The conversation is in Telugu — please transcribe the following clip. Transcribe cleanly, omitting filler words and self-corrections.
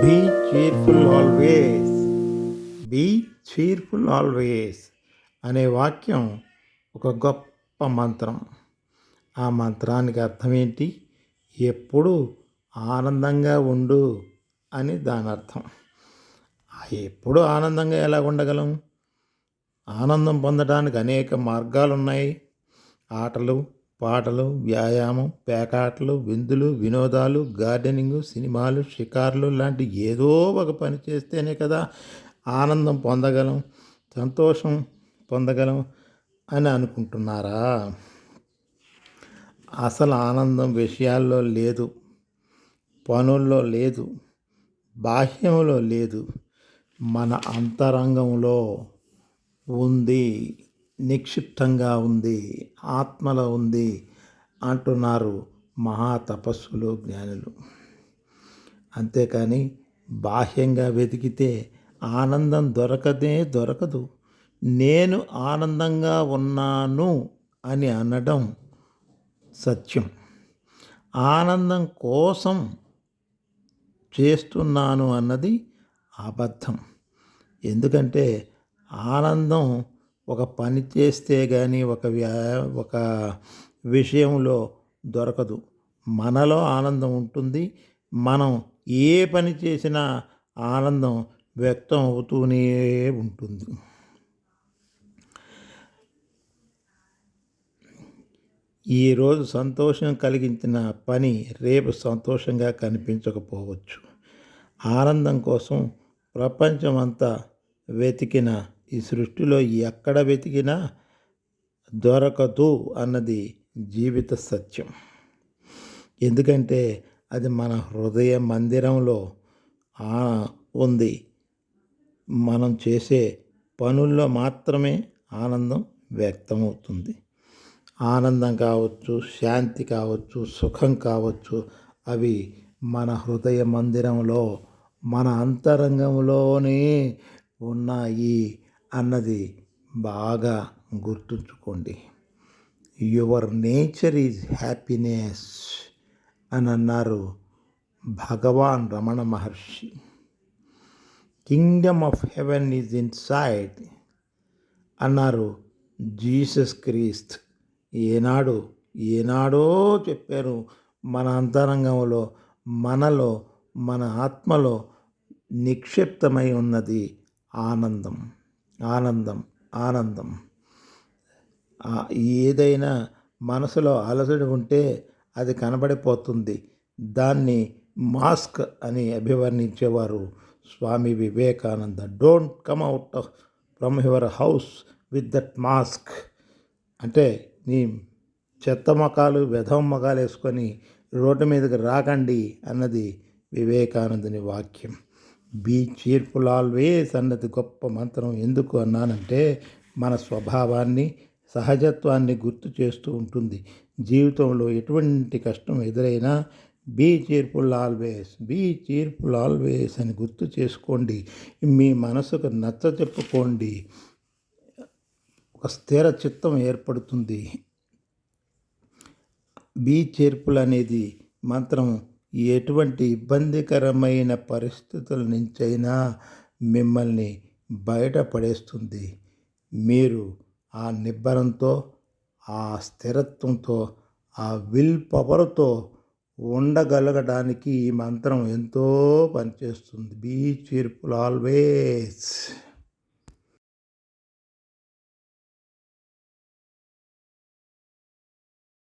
Be cheerful always, be cheerful always అనే వాక్యం ఒక గొప్ప మంత్రం. ఆ మంత్రానికి అర్థం ఏంటి? ఎప్పుడు ఆనందంగా ఉండు అని దాని అర్థం. ఎప్పుడు ఆనందంగా ఎలా ఉండగలం? ఆనందం పొందడానికి అనేక మార్గాలు ఉన్నాయి. ఆటలు, పాటలు, వ్యాయామం, పేకాటలు, విందులు, వినోదాలు, గార్డెనింగ్, సినిమాలు, షికార్లు లాంటి ఏదో ఒక పని చేస్తేనే కదా ఆనందం పొందగలం, సంతోషం పొందగలం అని అనుకుంటున్నారా? అసలు ఆనందం విషయాల్లో లేదు, పనుల్లో లేదు, బాహ్యంలో లేదు, మన అంతరంగంలో ఉంది, నిక్షిప్తంగా ఉంది, ఆత్మలో ఉంది అంటున్నారు మహా తపస్సులు, జ్ఞానులు. అంతేకాని బాహ్యంగా వెతికితే ఆనందం దొరకదు. నేను ఆనందంగా ఉన్నాను అని అనడం సత్యం. ఆనందం కోసం చేస్తున్నాను అన్నది అబద్ధం. ఎందుకంటే ఆనందం ఒక పని చేస్తే కానీ ఒక విషయంలో దొరకదు. మనలో ఆనందం ఉంటుంది. మనం ఏ పని చేసినా ఆనందం వ్యక్తం అవుతూనే ఉంటుంది. ఈరోజు సంతోషం కలిగించిన పని రేపు సంతోషంగా కనిపించకపోవచ్చు. ఆనందం కోసం ప్రపంచమంతా వెతికిన ఈ సృష్టిలో ఎక్కడ వెతికినా దొరకదు అన్నది జీవిత సత్యం. ఎందుకంటే అది మన హృదయ మందిరంలో ఉంది. మనం చేసే పనుల్లో మాత్రమే ఆనందం వ్యక్తమవుతుంది. ఆనందం కావచ్చు, శాంతి కావచ్చు, సుఖం కావచ్చు, అవి మన హృదయ మందిరంలో, మన అంతరంగంలోనే ఉన్నాయి అన్నది బాగా గుర్తుంచుకోండి. యువర్ నేచర్ ఈజ్ హ్యాపీనెస్ అని అన్నారు Bhagavan Ramana Maharshi. Kingdom of heaven is inside అన్నారు జీసస్ క్రీస్త్. ఏనాడో చెప్పారు. మన అంతరంగంలో, మనలో, మన ఆత్మలో నిక్షిప్తమై ఉన్నది ఆనందం. ఏదైనా మనసులో అలసట ఉంటే అది కనబడిపోతుంది. దాన్ని మాస్క్ అని అభివర్ణించేవారు Swami Vivekananda. Don't come out from your house with that mask. అంటే నీ చెత్త మొఖాలు, వెధవ మొఖాలు వేసుకొని రోడ్డు మీదకి రాకండి అన్నది వివేకానందుని వాక్యం. బీ చీర్ఫుల్ ఆల్వేస్ అన్నది గొప్ప మంత్రం. ఎందుకు అన్నానంటే మన స్వభావాన్ని, సహజత్వాన్ని గుర్తు చేస్తూ ఉంటుంది. జీవితంలో ఎటువంటి కష్టం ఎదురైనా బీ చీర్ఫుల్ ఆల్వేస్ అని గుర్తు చేసుకోండి. మీ మనసుకు నచ్చ చెప్పుకోండి. ఒక స్థిర చిత్తం ఏర్పడుతుంది. బీ చీర్ఫుల్ అనేది మంత్రం ఎటువంటి ఇబ్బందికరమైన పరిస్థితుల నుంచైనా మిమ్మల్ని బయటపడేస్తుంది. మీరు ఆ నిబ్బరంతో, ఆ స్థిరత్వంతో, ఆ విల్ పవర్తో ఉండగలగడానికి ఈ మంత్రం ఎంతో పనిచేస్తుంది. Be cheerful always.